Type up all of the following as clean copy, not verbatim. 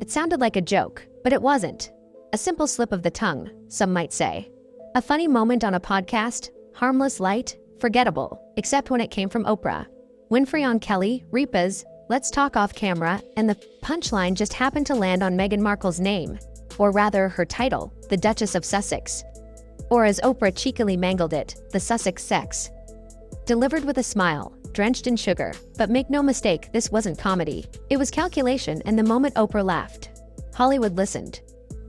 It sounded like a joke, but it wasn't. A simple slip of the tongue, some might say. A funny moment on a podcast, harmless, light, forgettable, except when it came from Oprah Winfrey on Kelly Ripa's Let's Talk Off Camera, and the punchline just happened to land on Meghan Markle's name, or rather her title, the Duchess of Sussex. Or as Oprah cheekily mangled it, the Sussex sex. Delivered with a smile, drenched in sugar, but make no mistake, this wasn't comedy. It was calculation, and the moment Oprah laughed, Hollywood listened.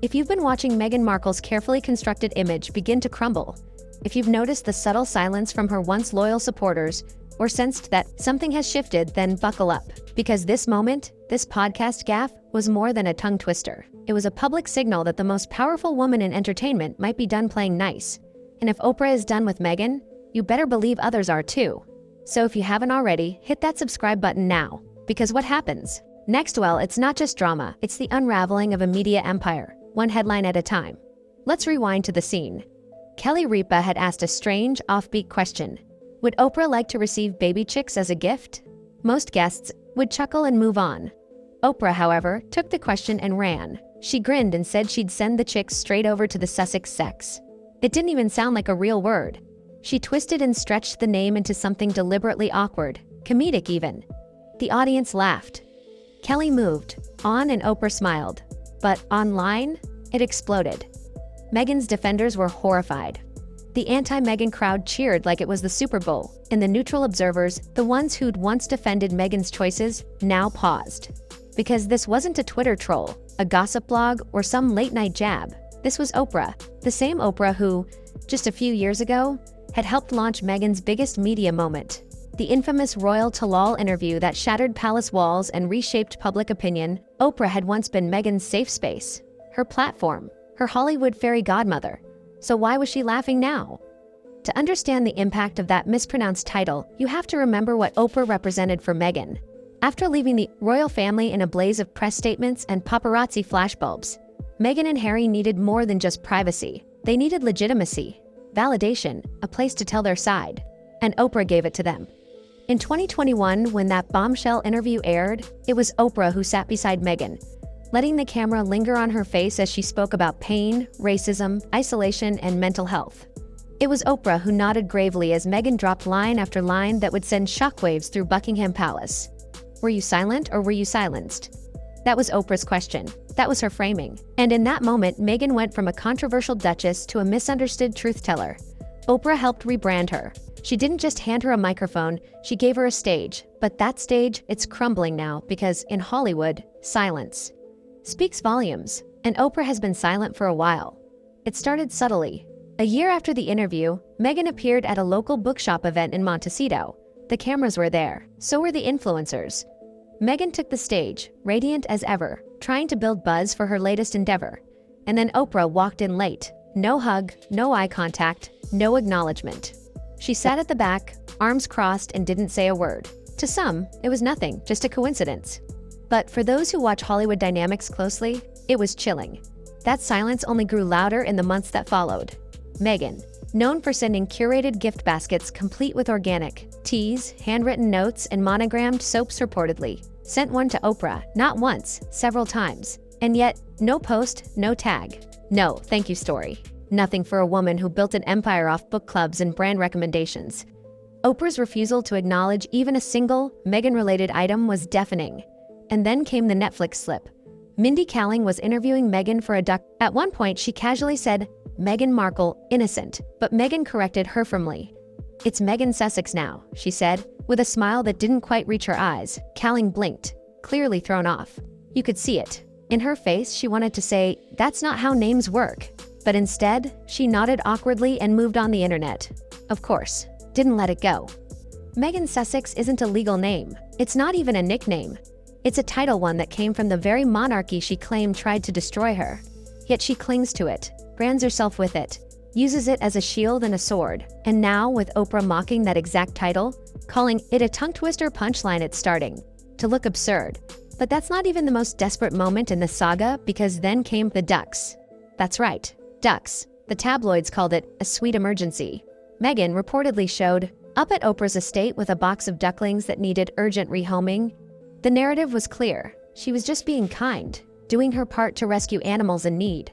If you've been watching Meghan Markle's carefully constructed image begin to crumble, if you've noticed the subtle silence from her once loyal supporters, or sensed that something has shifted, then buckle up. Because this moment, this podcast gaffe, was more than a tongue twister. It was a public signal that the most powerful woman in entertainment might be done playing nice. And if Oprah is done with Meghan, you better believe others are too. So if you haven't already, hit that subscribe button now. Because what happens next, well, it's not just drama, it's the unraveling of a media empire, one headline at a time. Let's rewind to the scene. Kelly Ripa had asked a strange, offbeat question. Would Oprah like to receive baby chicks as a gift? Most guests would chuckle and move on. Oprah, however, took the question and ran. She grinned and said she'd send the chicks straight over to the Sussex sex. It didn't even sound like a real word. She twisted and stretched the name into something deliberately awkward, comedic even. The audience laughed. Kelly moved on and Oprah smiled. But online, it exploded. Meghan's defenders were horrified. The anti-Meghan crowd cheered like it was the Super Bowl, and the neutral observers, the ones who'd once defended Meghan's choices, now paused. Because this wasn't a Twitter troll, a gossip blog, or some late-night jab. This was Oprah, the same Oprah who, just a few years ago, had helped launch Meghan's biggest media moment. The infamous Royal Talal interview that shattered palace walls and reshaped public opinion. Oprah had once been Meghan's safe space, her platform, her Hollywood fairy godmother. So why was she laughing now? To understand the impact of that mispronounced title, you have to remember what Oprah represented for Meghan. After leaving the royal family in a blaze of press statements and paparazzi flashbulbs, Meghan and Harry needed more than just privacy. They needed legitimacy, validation, a place to tell their side. And Oprah gave it to them. In 2021, when that bombshell interview aired, it was Oprah who sat beside Meghan, letting the camera linger on her face as she spoke about pain, racism, isolation, and mental health. It was Oprah who nodded gravely as Meghan dropped line after line that would send shockwaves through Buckingham Palace. Were you silent or were you silenced? That was Oprah's question. That was her framing. And in that moment, Meghan went from a controversial duchess to a misunderstood truth-teller. Oprah helped rebrand her. She didn't just hand her a microphone, she gave her a stage. But that stage, it's crumbling now because, in Hollywood, silence speaks volumes. And Oprah has been silent for a while. It started subtly. A year after the interview, Meghan appeared at a local bookshop event in Montecito. The cameras were there. So were the influencers. Meghan took the stage, radiant as ever, trying to build buzz for her latest endeavor. And then Oprah walked in late. No hug, no eye contact, no acknowledgement. She sat at the back, arms crossed, and didn't say a word. To some, it was nothing, just a coincidence. But for those who watch Hollywood dynamics closely, it was chilling. That silence only grew louder in the months that followed. Meghan, known for sending curated gift baskets complete with organic teas, handwritten notes, and monogrammed soaps reportedly, sent one to Oprah, not once, several times. And yet, no post, no tag. No thank you story. Nothing for a woman who built an empire off book clubs and brand recommendations. Oprah's refusal to acknowledge even a single Meghan-related item was deafening. And then came the Netflix slip. Mindy Kaling was interviewing Meghan for a doc. At one point, she casually said, Meghan Markle, innocent, but Meghan corrected her firmly. It's Meghan Sussex now, she said, with a smile that didn't quite reach her eyes. Kaling blinked, clearly thrown off. You could see it. In her face, she wanted to say, that's not how names work. But instead, she nodded awkwardly and moved on the internet. Of course, didn't let it go. Meghan Sussex isn't a legal name. It's not even a nickname. It's a title one that came from the very monarchy she claimed tried to destroy her. Yet she clings to it, brands herself with it, uses it as a shield and a sword. And now, with Oprah mocking that exact title, calling it a tongue-twister punchline, it's starting to look absurd. But that's not even the most desperate moment in the saga, because then came the ducks. That's right, ducks. The tabloids called it a sweet emergency. Meghan reportedly showed up at Oprah's estate with a box of ducklings that needed urgent rehoming. The narrative was clear. She was just being kind. doing her part to rescue animals in need.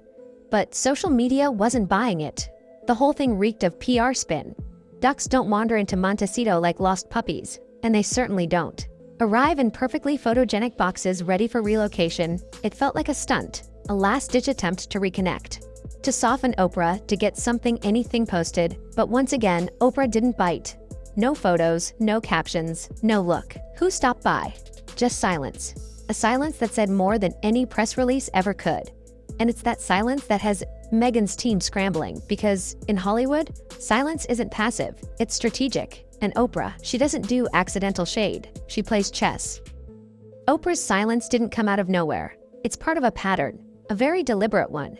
But social media wasn't buying it. The whole thing reeked of PR spin. Ducks don't wander into Montecito like lost puppies, and they certainly don't arrive in perfectly photogenic boxes ready for relocation. It felt like a stunt, a last-ditch attempt to reconnect, to soften Oprah, to get anything posted. But once again, Oprah didn't bite. No photos, no captions, no look. Who stopped by? Just silence. A silence that said more than any press release ever could. And it's that silence that has Meghan's team scrambling, because in Hollywood, silence isn't passive, it's strategic. And Oprah, she doesn't do accidental shade, she plays chess. Oprah's silence didn't come out of nowhere. It's part of a pattern, a very deliberate one.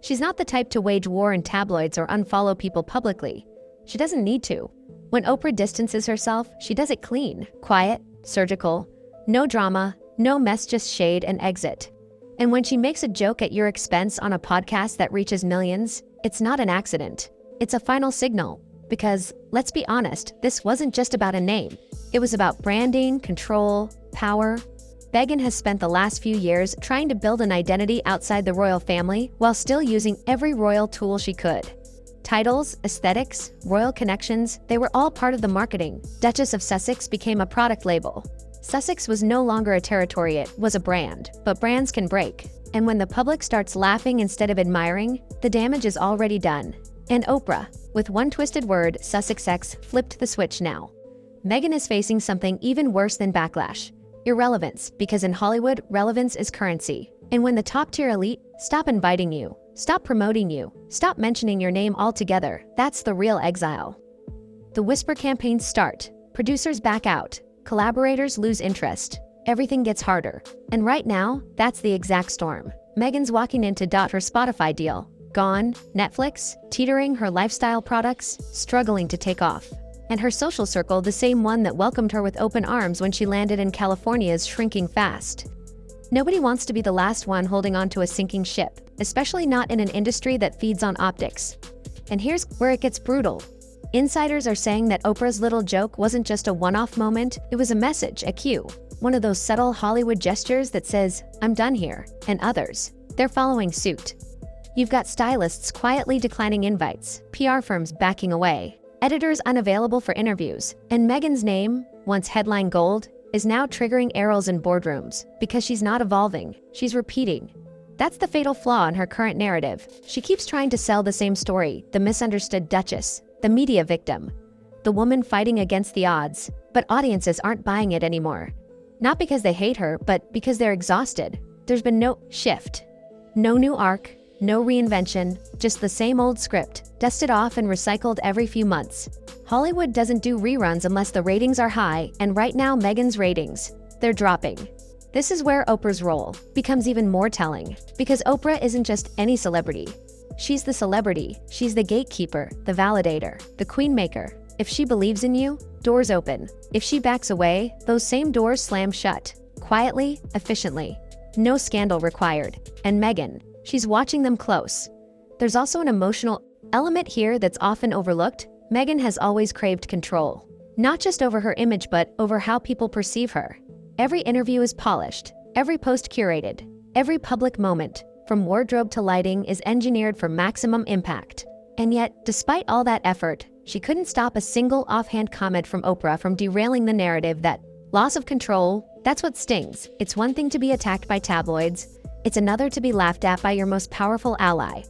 She's not the type to wage war in tabloids or unfollow people publicly. She doesn't need to. When Oprah distances herself, she does it clean, quiet, surgical. No drama, no mess, just shade and exit. And when she makes a joke at your expense on a podcast that reaches millions, it's not an accident. It's a final signal. Because, let's be honest, this wasn't just about a name. It was about branding, control, power. Meghan has spent the last few years trying to build an identity outside the royal family while still using every royal tool she could. Titles, aesthetics, royal connections, they were all part of the marketing. Duchess of Sussex became a product label. Sussex was no longer a territory, it was a brand. But brands can break. And when the public starts laughing instead of admiring, the damage is already done. And Oprah, with one twisted word, Sussexx, flipped the switch now. Meghan is facing something even worse than backlash. Irrelevance, because in Hollywood, relevance is currency. And when the top-tier elite stop inviting you, stop promoting you, stop mentioning your name altogether, that's the real exile. The whisper campaigns start, producers back out, collaborators lose interest, everything gets harder. And right now, that's the exact storm. Meghan's walking into her Spotify deal. Gone, Netflix, teetering her lifestyle products, struggling to take off. And her social circle, the same one that welcomed her with open arms when she landed in California's shrinking fast. Nobody wants to be the last one holding on to a sinking ship, especially not in an industry that feeds on optics. And here's where it gets brutal. Insiders are saying that Oprah's little joke wasn't just a one-off moment, it was a message, a cue. One of those subtle Hollywood gestures that says, I'm done here, and others, they're following suit. You've got stylists quietly declining invites, PR firms backing away, editors unavailable for interviews, and Meghan's name, once headline gold, is now triggering arrows in boardrooms because she's not evolving, she's repeating. That's the fatal flaw in her current narrative. She keeps trying to sell the same story, the misunderstood Duchess, the media victim, the woman fighting against the odds, but audiences aren't buying it anymore. Not because they hate her, but because they're exhausted. There's been no shift, no new arc, no reinvention, just the same old script, dusted off and recycled every few months. Hollywood doesn't do reruns unless the ratings are high, and right now Meghan's ratings, they're dropping. This is where Oprah's role becomes even more telling, because Oprah isn't just any celebrity. She's the celebrity, she's the gatekeeper, the validator, the queenmaker. If she believes in you, doors open. If she backs away, those same doors slam shut. Quietly, efficiently. No scandal required. And Meghan, she's watching them close. There's also an emotional element here that's often overlooked. Meghan has always craved control. Not just over her image, but over how people perceive her. Every interview is polished, every post curated, every public moment, from wardrobe to lighting, is engineered for maximum impact. And yet, despite all that effort, she couldn't stop a single offhand comment from Oprah from derailing the narrative. That loss of control, that's what stings. It's one thing to be attacked by tabloids, it's another to be laughed at by your most powerful ally.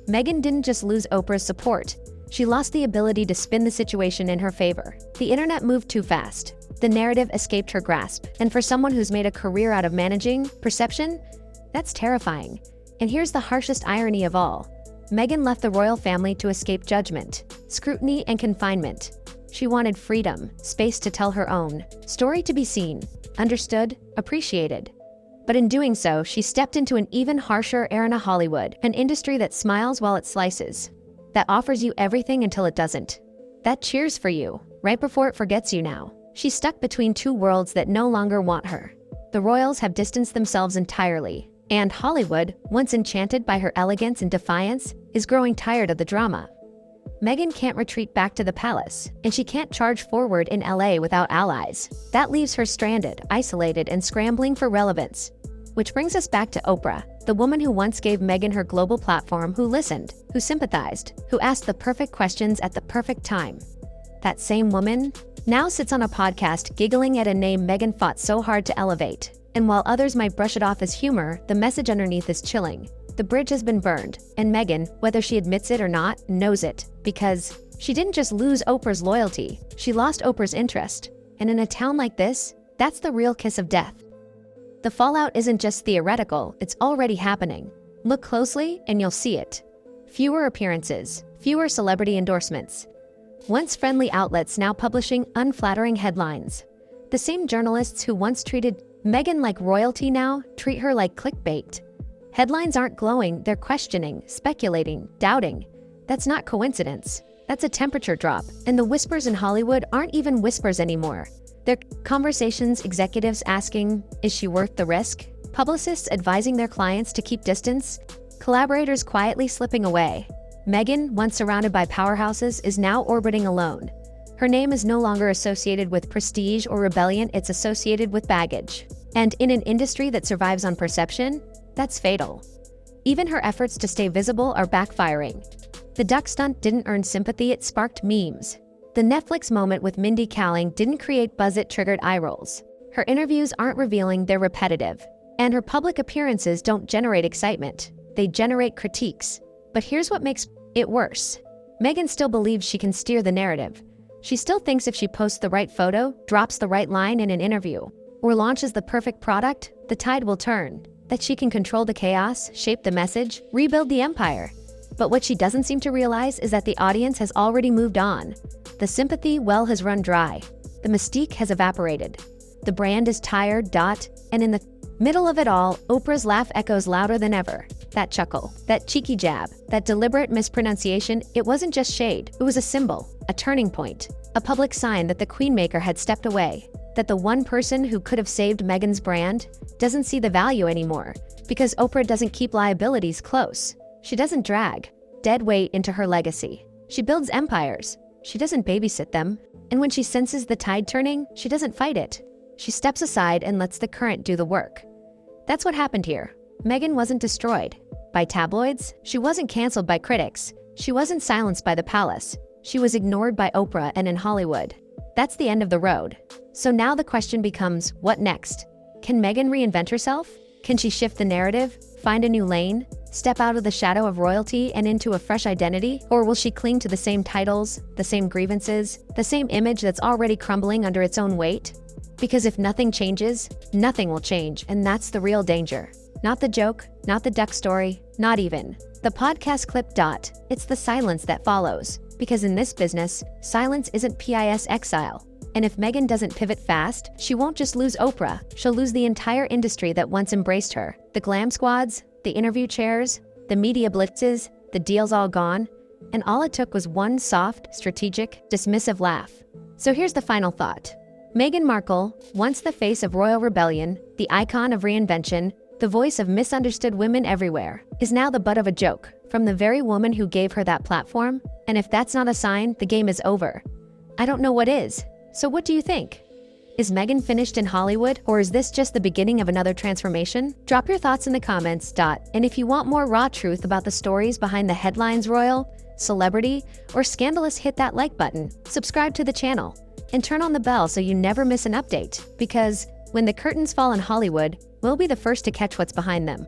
Meghan didn't just lose Oprah's support, she lost the ability to spin the situation in her favor. The internet moved too fast. The narrative escaped her grasp, and for someone who's made a career out of managing perception, that's terrifying. And here's the harshest irony of all. Meghan left the royal family to escape judgment, scrutiny, and confinement. She wanted freedom, space to tell her own story, to be seen, understood, appreciated. But in doing so, she stepped into an even harsher era in Hollywood, an industry that smiles while it slices, that offers you everything until it doesn't, that cheers for you right before it forgets you. Now she's stuck between two worlds that no longer want her. The royals have distanced themselves entirely, and Hollywood, once enchanted by her elegance and defiance, is growing tired of the drama. Meghan can't retreat back to the palace, and she can't charge forward in LA without allies. That leaves her stranded, isolated, and scrambling for relevance. Which brings us back to Oprah, the woman who once gave Meghan her global platform, who listened, who sympathized, who asked the perfect questions at the perfect time. That same woman now sits on a podcast giggling at a name Meghan fought so hard to elevate. And while others might brush it off as humor, the message underneath is chilling. The bridge has been burned, and Meghan, whether she admits it or not, knows it. Because she didn't just lose Oprah's loyalty, she lost Oprah's interest. And in a town like this, that's the real kiss of death. The fallout isn't just theoretical, it's already happening. Look closely and you'll see it. Fewer appearances, fewer celebrity endorsements. Once friendly outlets now publishing unflattering headlines. The same journalists who once treated Meghan like royalty now treat her like clickbait. Headlines aren't glowing, they're questioning, speculating, doubting. That's not coincidence. That's a temperature drop. And the whispers in Hollywood aren't even whispers anymore. They're conversations, executives asking, is she worth the risk? Publicists advising their clients to keep distance? Collaborators quietly slipping away. Meghan, once surrounded by powerhouses, is now orbiting alone. Her name is no longer associated with prestige or rebellion, it's associated with baggage. And in an industry that survives on perception, that's fatal. Even her efforts to stay visible are backfiring. The duck stunt didn't earn sympathy, it sparked memes. The Netflix moment with Mindy Kaling didn't create buzz, it triggered eye rolls. Her interviews aren't revealing, they're repetitive. And her public appearances don't generate excitement, they generate critiques. But here's what makes it worse. Meghan still believes she can steer the narrative. She still thinks if she posts the right photo, drops the right line in an interview, or launches the perfect product, the tide will turn. That she can control the chaos, shape the message, rebuild the empire. But what she doesn't seem to realize is that the audience has already moved on. The sympathy well has run dry. The mystique has evaporated. The brand is tired, and in the middle of it all, Oprah's laugh echoes louder than ever. That chuckle, that cheeky jab, that deliberate mispronunciation, it wasn't just shade, it was a symbol, a turning point, a public sign that the queenmaker had stepped away, that the one person who could have saved Meghan's brand doesn't see the value anymore, because Oprah doesn't keep liabilities close. She doesn't drag dead weight into her legacy. She builds empires. She doesn't babysit them. And when she senses the tide turning, she doesn't fight it. She steps aside and lets the current do the work. That's what happened here. Meghan wasn't destroyed by tabloids. She wasn't canceled by critics. She wasn't silenced by the palace. She was ignored by Oprah and in Hollywood. That's the end of the road. So now the question becomes, what next? Can Meghan reinvent herself? Can she shift the narrative, find a new lane, step out of the shadow of royalty and into a fresh identity? Or will she cling to the same titles, the same grievances, the same image that's already crumbling under its own weight? Because if nothing changes, nothing will change, and that's the real danger. Not the joke, not the duck story, not even the podcast clip. It's the silence that follows. Because in this business, silence isn't PIS exile. And if Meghan doesn't pivot fast, she won't just lose Oprah, she'll lose the entire industry that once embraced her. The glam squads, the interview chairs, the media blitzes, the deals all gone. And all it took was one soft, strategic, dismissive laugh. So here's the final thought. Meghan Markle, once the face of royal rebellion, the icon of reinvention, the voice of misunderstood women everywhere, is now the butt of a joke from the very woman who gave her that platform. And if that's not a sign, the game is over. I don't know what is. So what do you think? Is Meghan finished in Hollywood, or is this just the beginning of another transformation? Drop your thoughts in the comments. And if you want more raw truth about the stories behind the headlines, royal, celebrity, or scandalous, hit that like button, subscribe to the channel, and turn on the bell so you never miss an update. Because when the curtains fall in Hollywood, we'll be the first to catch what's behind them.